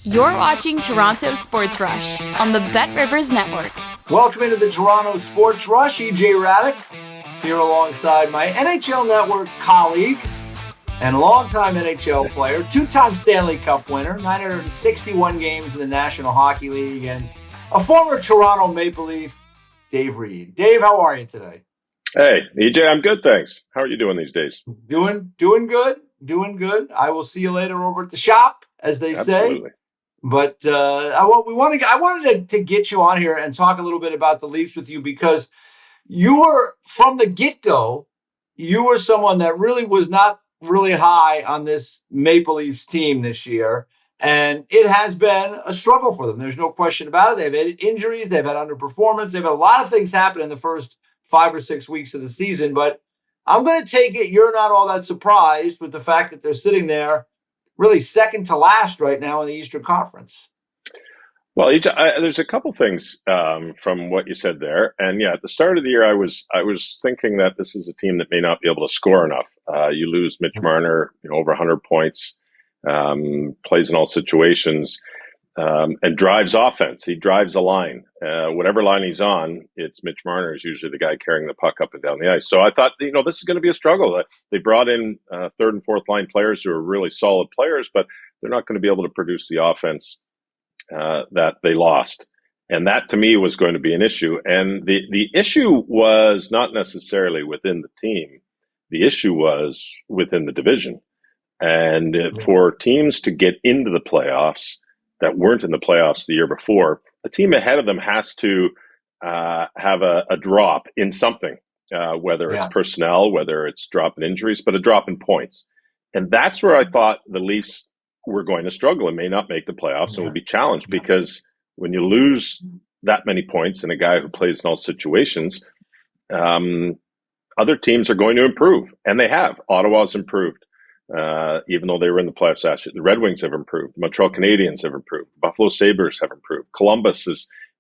You're watching Toronto Sports Rush on the Bet Rivers Network. Welcome into the Toronto Sports Rush. Hradek here alongside my NHL Network colleague and longtime NHL player, two-time Stanley Cup winner, 961 games in the National Hockey League, and a former Toronto Maple Leaf, Dave Reid. Dave, how are you today? Hey, EJ, I'm good, thanings. How are you doing these days? Doing good. I will see you later over at the shop, as they Absolutely. say. But I wanted to get you on here and talk a little bit about the Leafs with you because you were, from the get-go, you were someone that really was not really high on this Maple Leafs team this year. And it has been a struggle for them. There's no question about it. They've had injuries. They've had underperformance. They've had a lot of things happen in the first 5 or 6 weeks of the season. But I'm going to take it you're not all that surprised with the fact that they're sitting there really second to last right now in the Eastern Conference. Well, EJ, there's a couple things from what you said there. And yeah, at the start of the year, I was thinking that this is a team that may not be able to score enough. You lose Mitch Marner, over 100 points, plays in all situations, and drives offense. He drives a line. Whatever line he's on, it's Mitch Marner is usually the guy carrying the puck up and down the ice. So I thought, this is going to be a struggle. They brought in third and fourth line players who are really solid players, but they're not going to be able to produce the offense that they lost. And that, to me, was going to be an issue. And the issue was not necessarily within the team. The issue was within the division. And for teams to get into the playoffs that weren't in the playoffs the year before, a team ahead of them has to have a drop in something, whether it's personnel, whether it's drop in injuries, but a drop in points. And that's where I thought the Leafs were going to struggle and may not make the playoffs and will be challenged because when you lose that many points in a guy who plays in all situations, other teams are going to improve. And they have. Ottawa's improved. Even though they were in the playoffs last year. The Red Wings have improved. The Montreal Canadiens have improved. The Buffalo Sabres have improved. Columbus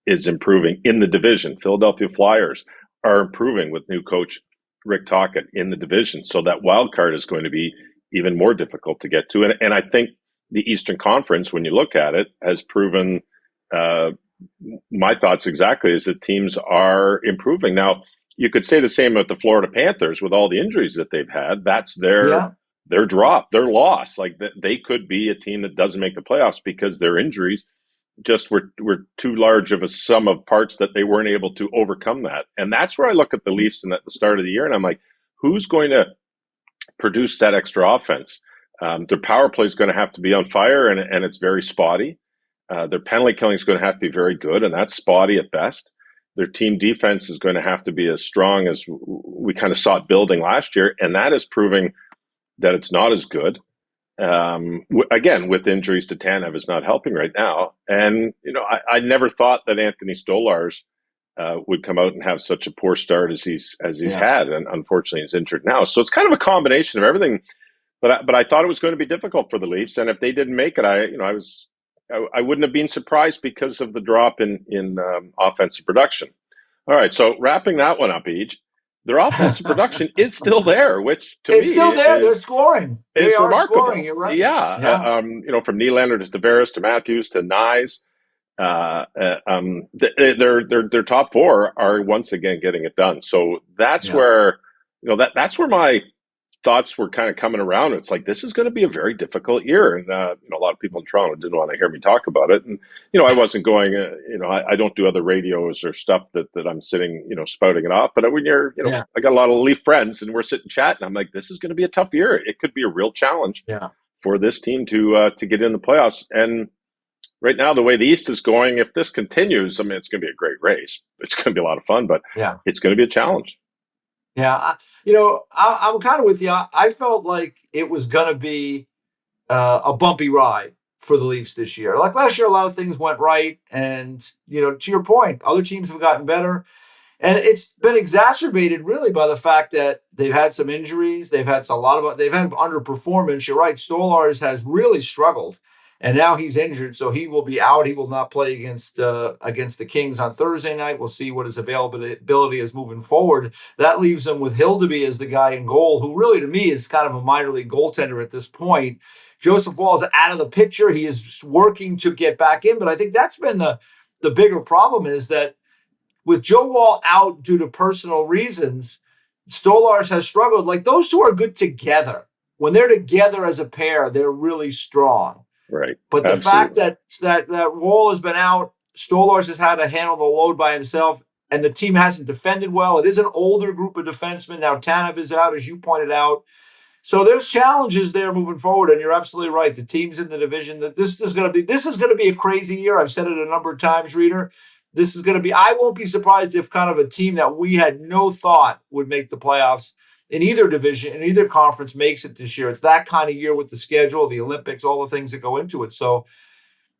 is improving in the division. Philadelphia Flyers are improving with new coach Rick Tocchet in the division. So that wild card is going to be even more difficult to get to. And I think the Eastern Conference, when you look at it, has proven my thoughts exactly is that teams are improving. Now, you could say the same about the Florida Panthers with all the injuries that they've had. That's their drop, their loss. Like they could be a team that doesn't make the playoffs because their injuries just were too large of a sum of parts that they weren't able to overcome that. And that's where I look at the Leafs and at the start of the year, and I'm like, who's going to produce that extra offense? Their power play is going to have to be on fire, and it's very spotty. Their penalty killing is going to have to be very good, and that's spotty at best. Their team defense is going to have to be as strong as we kind of saw it building last year, and that is proving that it's not as good. Again, with injuries to Tanev is not helping right now. And, I never thought that Anthony Stolarz would come out and have such a poor start as he's had. And unfortunately, he's injured now. So it's kind of a combination of everything. But I thought it was going to be difficult for the Leafs. And if they didn't make it, I wouldn't have been surprised because of the drop in offensive production. All right. So wrapping that one up, Eej. Their offensive production is still there, which to me it's still there. They're scoring. They are remarkable. Scoring. You're right. Yeah. From Nylander to Tavares to Matthews to Nyes, their top four are once again getting it done. So that's where that's where my thoughts were kind of coming around. It's like, this is going to be a very difficult year. And, a lot of people in Toronto didn't want to hear me talk about it. And, I wasn't going, I don't do other radios or stuff that I'm sitting, spouting it off. But when you're, I got a lot of Leaf friends and we're sitting chatting. I'm like, this is going to be a tough year. It could be a real challenge for this team to get in the playoffs. And right now, the way the East is going, if this continues, it's going to be a great race. It's going to be a lot of fun, but it's going to be a challenge. Yeah, I'm kind of with you. I felt like it was going to be a bumpy ride for the Leafs this year. Like last year, a lot of things went right. And, to your point, other teams have gotten better. And it's been exacerbated really by the fact that they've had some injuries. They've had they've had underperformance. You're right. Stolarz has really struggled. And now he's injured, so he will be out. He will not play against the Kings on Thursday night. We'll see what his availability is moving forward. That leaves him with Hildeby as the guy in goal, who really, to me, is kind of a minor league goaltender at this point. Joseph Woll is out of the picture. He is working to get back in, but I think that's been the bigger problem, is that with Joe Woll out due to personal reasons, Stolarz has struggled. Like, those two are good together. When they're together as a pair, they're really strong. Right. But the Absolutely. fact that Woll has been out, Stolarz has had to handle the load by himself, and the team hasn't defended well. It is an older group of defensemen. Now Tanev is out, as you pointed out. So there's challenges there moving forward, and you're absolutely right. The teams in the division, that this is going to be a crazy year. I've said it a number of times, Reader. This is going to be. I won't be surprised if kind of a team that we had no thought would make the playoffs in either division, in either conference, makes it this year. It's that kind of year with the schedule, the Olympics, all the things that go into it. So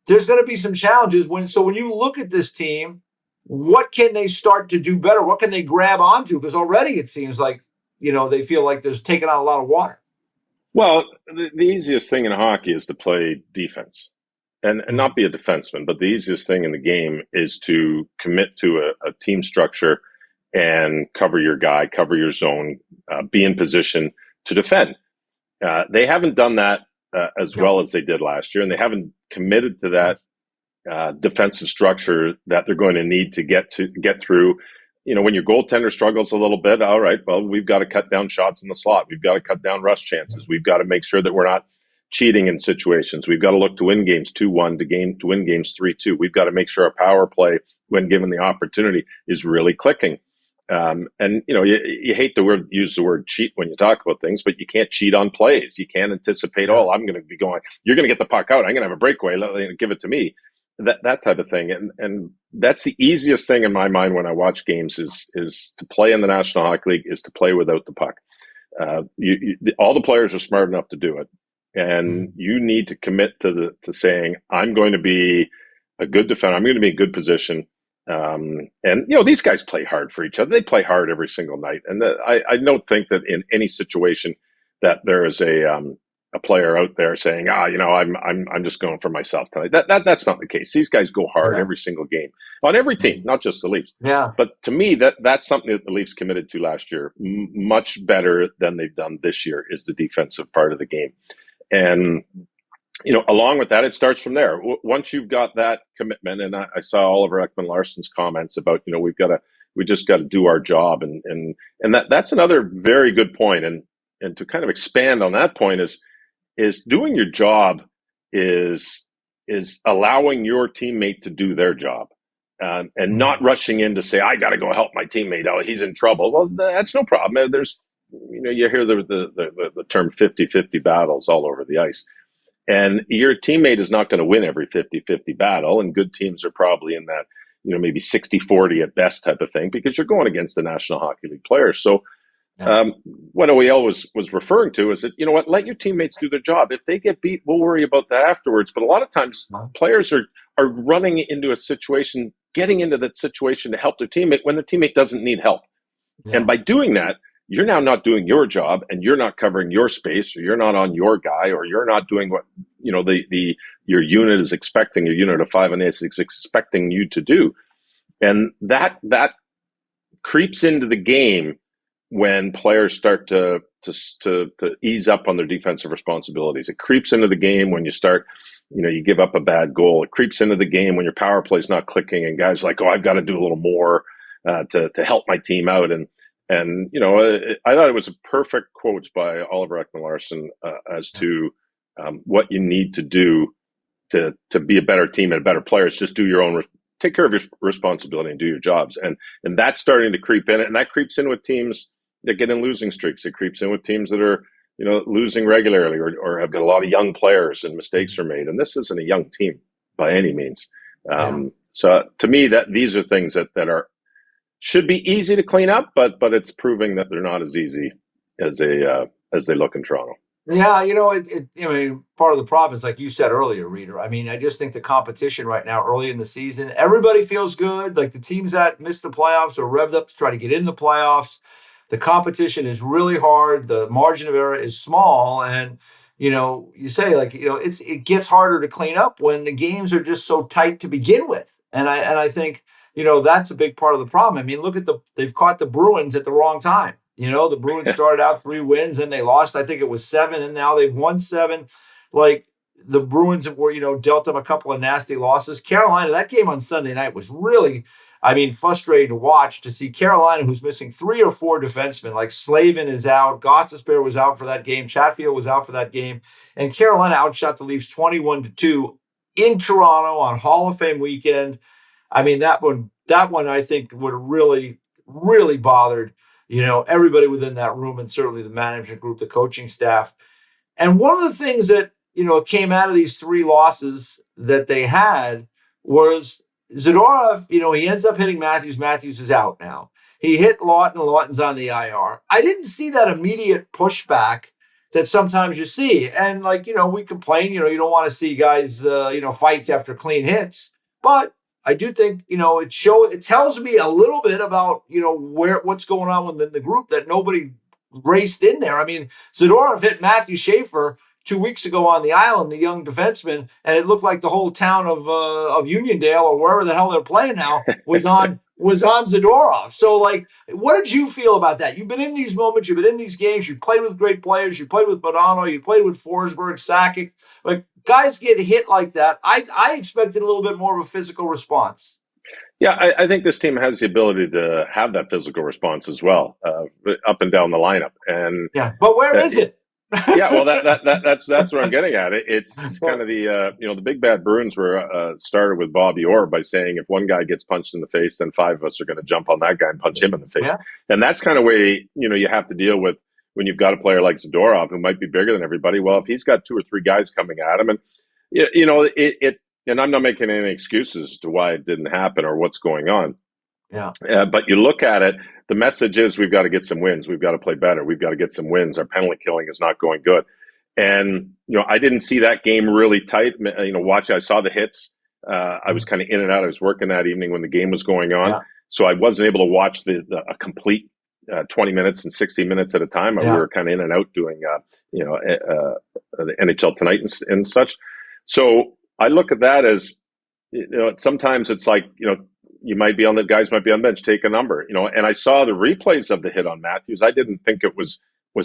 there's going to be some challenges. When you look at this team, what can they start to do better? What can they grab onto? Because already it seems like, they feel like there's taking on a lot of water. Well, the easiest thing in hockey is to play defense and not be a defenseman. But the easiest thing in the game is to commit to a team structure and cover your guy, cover your zone, be in position to defend. They haven't done that as well as they did last year, and they haven't committed to that defensive structure that they're going to need to get through. When your goaltender struggles a little bit, all right, well, we've got to cut down shots in the slot. We've got to cut down rush chances. We've got to make sure that we're not cheating in situations. We've got to look to win games 2-1 to win games 3-2. We've got to make sure our power play, when given the opportunity, is really clicking. You hate to use the word cheat when you talk about things, but you can't cheat on plays. You can't anticipate, I'm going to be going, you're going to get the puck out. I'm going to have a breakaway. Give it to me. That type of thing. And that's the easiest thing in my mind when I watch games is to play in the National Hockey League, is to play without the puck. All the players are smart enough to do it. And you need to commit to saying, I'm going to be a good defender. I'm going to be in good position. These guys play hard for each other. They play hard every single night. And I don't think that in any situation that there is a player out there saying, I'm just going for myself tonight. That's not the case. These guys go hard every single game on every team, not just the Leafs. Yeah. But to me, that's something that the Leafs committed to last year, much better than they've done this year, is the defensive part of the game. And along with that, it starts from there. Once you've got that commitment, and I saw Oliver Ekman-Larsson's comments about, we just got to do our job, and that's another very good point. And to kind of expand on that point is doing your job is allowing your teammate to do their job, and not rushing in to say, I got to go help my teammate. Oh, he's in trouble. Well, that's no problem. There's, you hear the term 50-50 battles all over the ice. And your teammate is not going to win every 50-50 battle. And good teams are probably in that, maybe 60-40 at best type of thing, because you're going against the National Hockey League players. So what OEL was referring to is that, let your teammates do their job. If they get beat, we'll worry about that afterwards. But a lot of times players are running into a situation, getting into that situation to help their teammate when their teammate doesn't need help. Yeah. And by doing that, you're now not doing your job, and you're not covering your space, or you're not on your guy, or you're not doing what, your unit is expecting, your unit of 5 and 8 is expecting you to do. And that creeps into the game when players start to ease up on their defensive responsibilities. It creeps into the game when you start, you give up a bad goal. It creeps into the game when your power play is not clicking, and guys are like, I've got to do a little more to help my team out. And I thought it was a perfect quote by Oliver Ekman-Larsson as to what you need to do to be a better team and a better player. It's just do your own, take care of your responsibility and do your jobs. And that's starting to creep in, and that creeps in with teams that get in losing streaks. It creeps in with teams that are, losing regularly or have got a lot of young players and mistakes are made. And this isn't a young team by any means. So to me, that these are things that should be easy to clean up, but it's proving that they're not as easy as they look in Toronto. Yeah, part of the problem is, like you said earlier, Reader. I just think the competition right now, early in the season, everybody feels good. Like the teams that missed the playoffs are revved up to try to get in the playoffs. The competition is really hard. The margin of error is small, and you say it gets harder to clean up when the games are just so tight to begin with. And I think, that's a big part of the problem. I mean, they've caught the Bruins at the wrong time. The Bruins started out 3 wins and they lost, I think it was 7, and now they've won 7. Like, the Bruins were, dealt them a couple of nasty losses. Carolina, that game on Sunday night was really, frustrating to watch, to see Carolina, who's missing 3 or 4 defensemen. Like, Slavin is out, Gostisbehere was out for that game, Chatfield was out for that game, and Carolina outshot the Leafs 21-2 in Toronto on Hall of Fame weekend. I mean, that one I think would have really, really bothered, everybody within that room, and certainly the management group, the coaching staff. And one of the things that, came out of these 3 losses that they had was Zadorov, he ends up hitting Matthews. Matthews is out now. He hit Lawton. Lawton's on the IR. I didn't see that immediate pushback that sometimes you see. And we complain, you don't want to see guys, fights after clean hits. But I do think, it tells me a little bit about, what's going on within the group, that nobody raced in there. I mean, Zadorov hit Matthew Schaefer 2 weeks ago on the island, the young defenseman, and it looked like the whole town of Uniondale, or wherever the hell they're playing now, was on Zadorov. So, what did you feel about that? You've been in these moments, you've been in these games, you played with great players, you played with Bonanno, you played with Forsberg, Sakic. Guys get hit like that. I expected a little bit more of a physical response. Yeah, I think this team has the ability to have that physical response as well, up and down the lineup. And yeah, but where is it? Yeah, well, that's what I'm getting at. It's kind of the big bad Bruins were started with Bobby Orr by saying, if one guy gets punched in the face, then 5 of us are going to jump on that guy and punch him in the face. Yeah. And that's kind of way you have to deal with when you've got a player like Zadorov, who might be bigger than everybody. Well, if he's got 2 or 3 guys coming at him, and and I'm not making any excuses as to why it didn't happen or what's going on. Yeah. But you look at it, the message is, we've got to get some wins. We've got to play better. We've got to get some wins. Our penalty killing is not going good. And, I didn't see that game really tight. I saw the hits. I was kind of in and out. I was working that evening when the game was going on. Yeah. So I wasn't able to watch a complete 20 minutes and 60 minutes at a time. Yeah. We were kind of in and out doing, the NHL Tonight and such. So I look at that as, sometimes it's like, guys might be on the bench, take a number, and I saw the replays of the hit on Matthews. I didn't think it was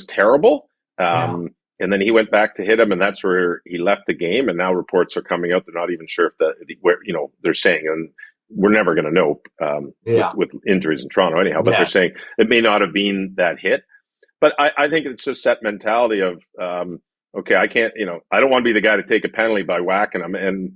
terrible. And then he went back to hit him, and that's where he left the game. And now reports are coming out. They're not even sure if they're saying, and we're never going to know with injuries in Toronto anyhow, but they're saying it may not have been that hit. But I think it's just that mentality of, okay, I can't, I don't want to be the guy to take a penalty by whacking him. And,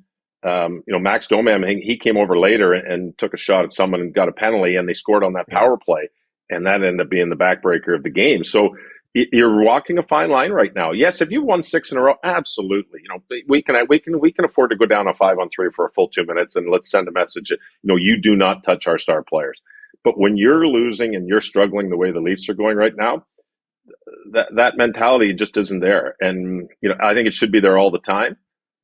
Max Domi, he came over later and took a shot at someone and got a penalty, and they scored on that power play. And that ended up being the backbreaker of the game. So you're walking a fine line right now. Yes, if you've won 6 in a row, absolutely. We can afford to go down a 5-on-3 for a full 2 minutes, and let's send a message. You do not touch our star players. But when you're losing and you're struggling the way the Leafs are going right now, that mentality just isn't there. And I think it should be there all the time.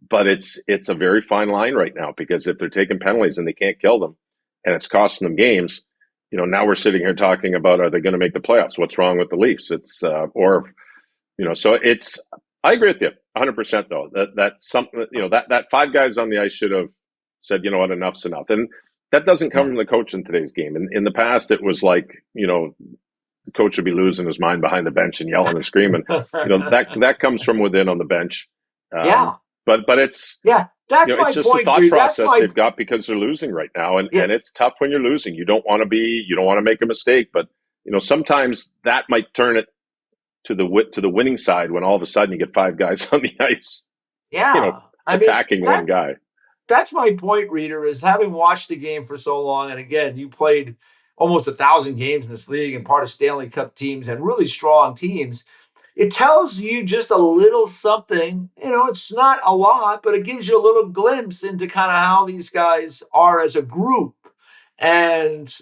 But it's a very fine line right now, because if they're taking penalties and they can't kill them, and it's costing them games, now we're sitting here talking about, are they going to make the playoffs? What's wrong with the Leafs? It's so it's. I agree with you 100% though. That 5 guys on the ice should have said, what, enough's enough. And that doesn't come from the coach in today's game. In the past, it was like, the coach would be losing his mind behind the bench and yelling and screaming. That comes from within on the bench. But it's that's my it's just point. the thought process they've got, because they're losing right now, and it's tough when you're losing. You don't want to make a mistake, but sometimes that might turn it to the winning side when all of a sudden you get 5 guys on the ice, attacking one guy. That's my point, Reader, is having watched the game for so long, and again, you played almost 1,000 games in this league and part of Stanley Cup teams and really strong teams. It tells you just a little something. It's not a lot, but it gives you a little glimpse into kind of how these guys are as a group. And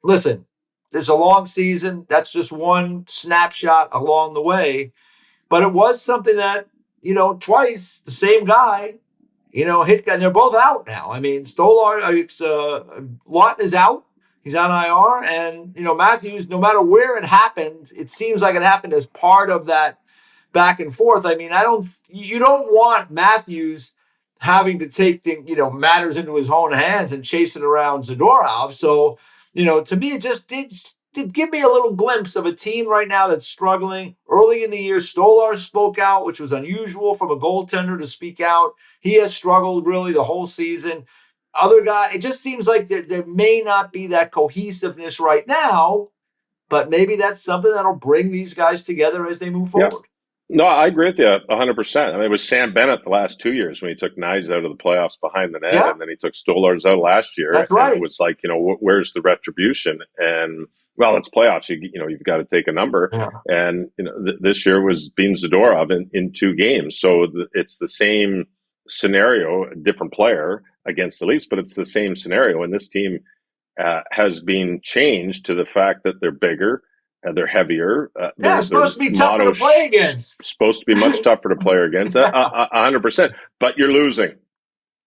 listen, there's a long season. That's just one snapshot along the way. But it was something that, twice the same guy, hit, and they're both out now. I mean, Lawton is out. He's on IR, and Matthews, no matter where it happened, it seems like it happened as part of that back and forth. I mean, you don't want Matthews having to take matters into his own hands and chasing around Zadorov. So, to me, it just did give me a little glimpse of a team right now that's struggling. Early in the year, Stolar spoke out, which was unusual from a goaltender to speak out. He has struggled really the whole season. Other guy, it just seems like there may not be that cohesiveness right now, but maybe that's something that'll bring these guys together as they move Yeah. forward. No, I agree with you 100%. I mean, it was Sam Bennett the last 2 years when he took Nyes out of the playoffs behind the net, Yeah, and then he took Stolarz out last year. that's And it right. was like, where's the retribution? And well, it's playoffs. You've got to take a number. Yeah. And this year was Beam Zadorov in 2 games, so it's the same scenario, a different player against the Leafs, but it's the same scenario. And this team has been changed to the fact that they're bigger. They're heavier. It's supposed to be tougher to play against. Supposed to be much tougher to play against. 100%. But you're losing.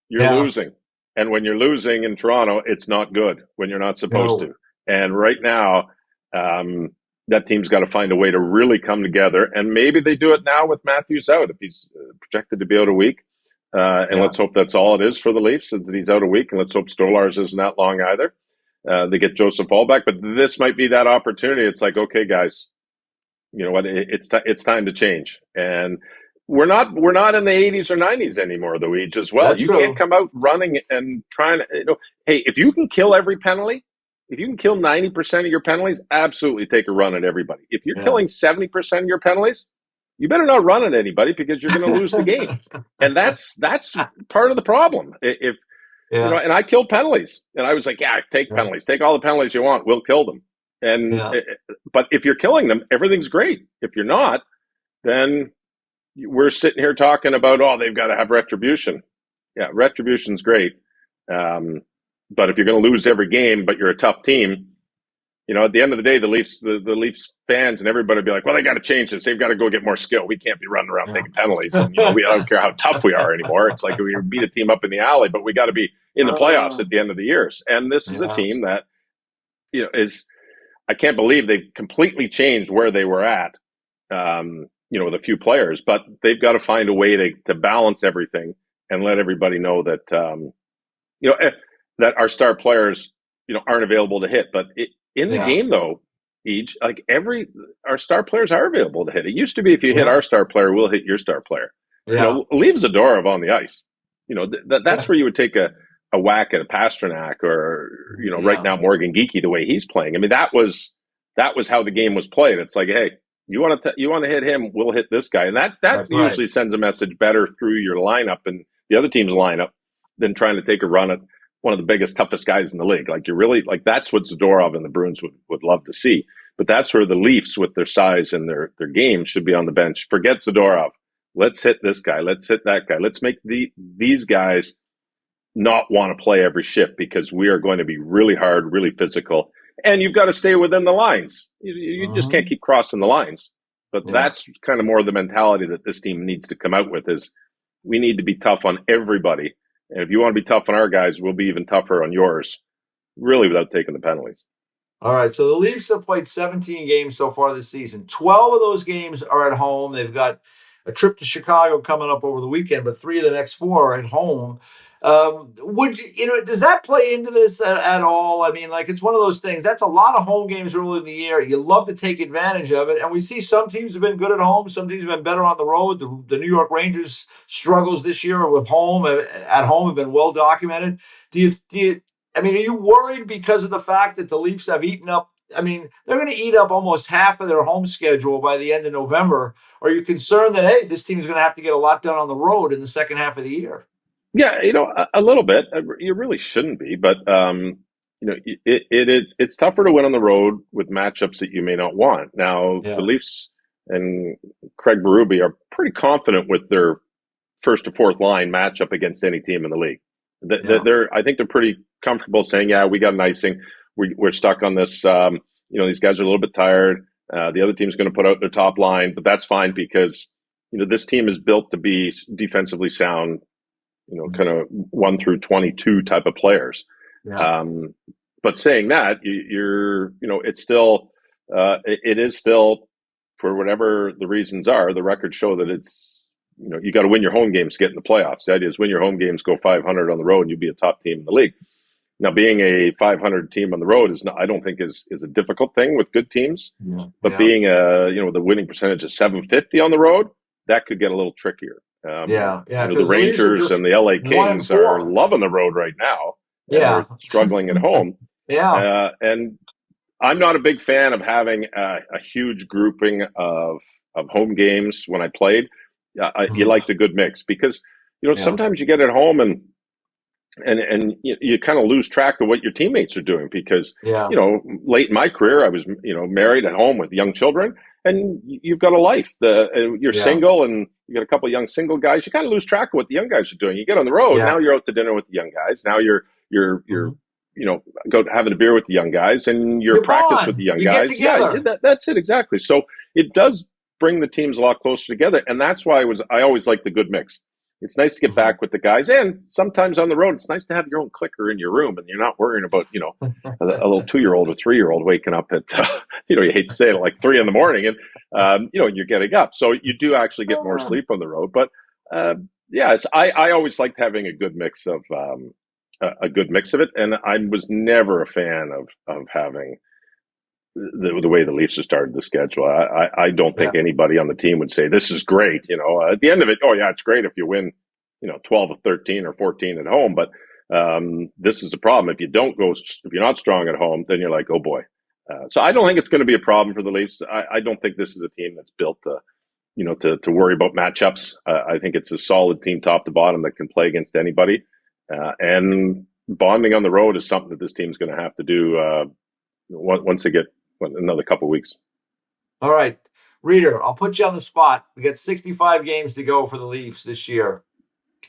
You're losing. And when you're losing in Toronto, it's not good when you're not supposed to. And right now, that team's got to find a way to really come together. And maybe they do it now with Matthews out. If he's projected to be out a week. And let's hope that's all it is for the Leafs, that he's out a week. And let's hope Stolarz isn't that long either. They get Joseph Hall back, but this might be that opportunity. It's like, okay, guys, you know what? It's time to change, and we're not in the 80s or 90s anymore, though. As well. That's you true. Can't come out running and trying to. Hey, if you can kill every penalty, if you can kill 90% of your penalties, absolutely take a run at everybody. If you're killing 70% of your penalties, you better not run at anybody because you're going to lose the game, and that's part of the problem. If and I killed penalties, and I was like, take penalties, take all the penalties you want, we'll kill them. And but if you're killing them, everything's great. If you're not, then we're sitting here talking about, they've got to have retribution. Yeah, retribution's great, but if you're going to lose every game, but you're a tough team, at the end of the day, the Leafs fans and everybody be like, well, they got to change this. They've got to go get more skill. We can't be running around taking penalties. And, I don't care how tough we are anymore. It's like we beat a team up in the alley, but we got to be in the playoffs at the end of the years. And this is a team that, I can't believe they've completely changed where they were at, with a few players, but they've got to find a way to balance everything and let everybody know that, that our star players, aren't available to hit. But in the game, though, our star players are available to hit. It used to be if you hit our star player, we'll hit your star player. Leave Zadorov on the ice. That's where you would take a whack at a Pasternak or right now Morgan Geekie the way he's playing. I mean that was how the game was played. It's like, hey, you want to hit him, we'll hit this guy, and that usually sends a message better through your lineup and the other team's lineup than trying to take a run at one of the biggest, toughest guys in the league. Like, you're really like, that's what Zadorov and the Bruins would love to see. But that's where the Leafs, with their size and their game, should be on the bench. Forget Zadorov. Let's hit this guy. Let's hit that guy. Let's make these guys not want to play every shift, because we are going to be really hard, really physical. And you've got to stay within the lines. You just can't keep crossing the lines. But that's kind of more the mentality that this team needs to come out with, is we need to be tough on everybody. And if you want to be tough on our guys, we'll be even tougher on yours, really, without taking the penalties. All right, so the Leafs have played 17 games so far this season. 12 of those games are at home. They've got a trip to Chicago coming up over the weekend, but 3 of the next 4 are at home. Does that play into this at all? I mean, like, it's one of those things. That's a lot of home games early in the year. You love to take advantage of it. And we see some teams have been good at home. Some teams have been better on the road. The New York Rangers struggles this year with at home have been well documented. Are you worried because of the fact that the Leafs have eaten up? I mean, they're going to eat up almost half of their home schedule by the end of November. Are you concerned that, hey, this team's going to have to get a lot done on the road in the second half of the year? Yeah, a little bit. You really shouldn't be, but it's tougher to win on the road with matchups that you may not want. Now, the Leafs and Craig Berube are pretty confident with their first to fourth line matchup against any team in the league. I think they're pretty comfortable saying, we got an icing. We're stuck on this. These guys are a little bit tired. The other team's going to put out their top line, but that's fine, because this team is built to be defensively sound. Kind of 1 through 22 type of players. But saying that, it's still, it is still for whatever the reasons are, the records show that it's, you got to win your home games to get in the playoffs. The idea is win your home games, go 500 on the road, and you'll be a top team in the league. Now, being a 500 team on the road I don't think is a difficult thing with good teams. Yeah. But being the winning percentage is 750 on the road, that could get a little trickier. The Rangers and the LA Kings are loving the road right now. Yeah, they're struggling at home. Yeah, and I'm not a big fan of having a huge grouping of home games when I played. You like the good mix because sometimes you get at home and you kind of lose track of what your teammates are doing because late in my career I was married at home with young children, and you've got a life. You're single, and you got a couple of young single guys. You kind of lose track of what the young guys are doing. You get on the road, now you're out to dinner with the young guys. Now you're go having a beer with the young guys, and you're practice with the young guys. Yeah, that's it exactly. So it does bring the teams a lot closer together, and that's why I always like the good mix. It's nice to get back with the guys, and sometimes on the road, it's nice to have your own clicker in your room, and you're not worrying about a little 2-year-old or 3-year-old waking up at you hate to say it, at like 3 a.m, and you're getting up, so you do actually get more sleep on the road. But I always liked having a good mix of it, and I was never a fan of having the way the Leafs have started the schedule. I don't think anybody on the team would say this is great. At the end of it, it's great if you win, 12 of 13 or 14 at home. But this is the problem. If you're not strong at home, then you're like, oh boy. So I don't think it's going to be a problem for the Leafs. I don't think this is a team that's built to worry about matchups. I think it's a solid team top to bottom that can play against anybody. And bonding on the road is something that this team's going to have to do once they get another couple of weeks. All right, Reader, I'll put you on the spot. We got 65 games to go for the Leafs this year.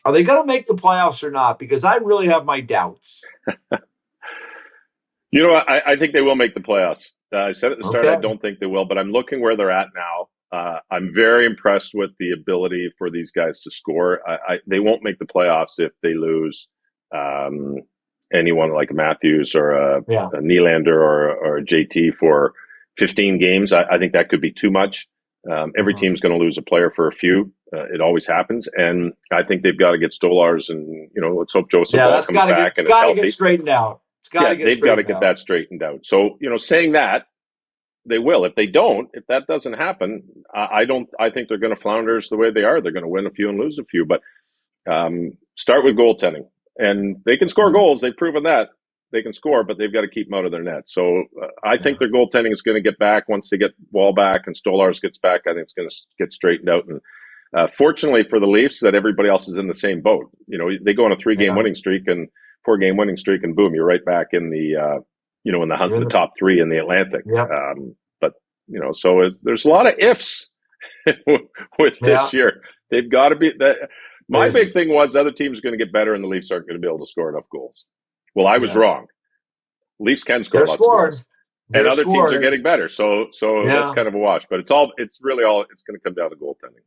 Are they going to make the playoffs or not? Because I really have my doubts. I think they will make the playoffs. I said at the start, I don't think they will, but I'm looking where they're at now. I'm very impressed with the ability for these guys to score. They won't make the playoffs if they lose anyone like Matthews or a Nylander or a JT for 15 games. I think that could be too much. Every team's going to lose a player for a few. It always happens. And I think they've got to get Stolars, and, let's hope Joseph Ball comes back and is healthy. Get straightened out. They've got to get that straightened out. So, saying that, they will. If they don't, if that doesn't happen, I think they're going to flounder the way they are. They're going to win a few and lose a few. But start with goaltending. And they can score goals. They've proven that. They can score, but they've got to keep them out of their net. So I think their goaltending is going to get back once they get Wall back and Stolars gets back. I think it's going to get straightened out. And fortunately for the Leafs, that everybody else is in the same boat. They go on a 3-game winning streak and 4-game winning streak, and boom, you're right back in the in the hunt for the top 3 in the Atlantic. Yep. So there's a lot of ifs with this year. They've got to be that. My big thing was other teams are going to get better and the Leafs aren't going to be able to score enough goals. Well, I was wrong. Leafs can score lots of goals. And other teams are getting better. So that's kind of a wash. But it's going to come down to goaltending.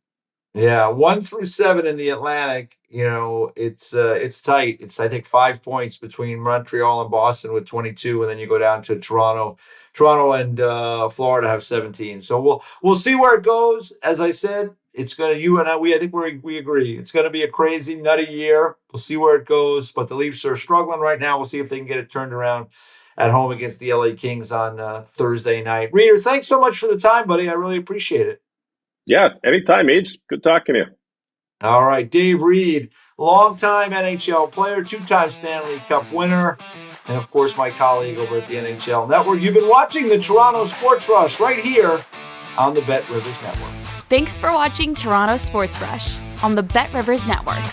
Yeah, 1 through 7 in the Atlantic, it's tight. It's, I think, 5 points between Montreal and Boston with 22, and then you go down to Toronto. Toronto and Florida have 17. So we'll see where it goes. As I said, it's going to, I think we agree. It's going to be a crazy, nutty year. We'll see where it goes, but the Leafs are struggling right now. We'll see if they can get it turned around at home against the LA Kings on Thursday night. Reader, thanks so much for the time, buddy. I really appreciate it. Yeah, anytime, Age. Good talking to you. All right, Dave Reid, longtime NHL player, 2-time Stanley Cup winner, and of course my colleague over at the NHL Network. You've been watching the Toronto Sports Rush right here on the Bet Rivers Network. Thanks for watching Toronto Sports Rush on the Bet Rivers Network.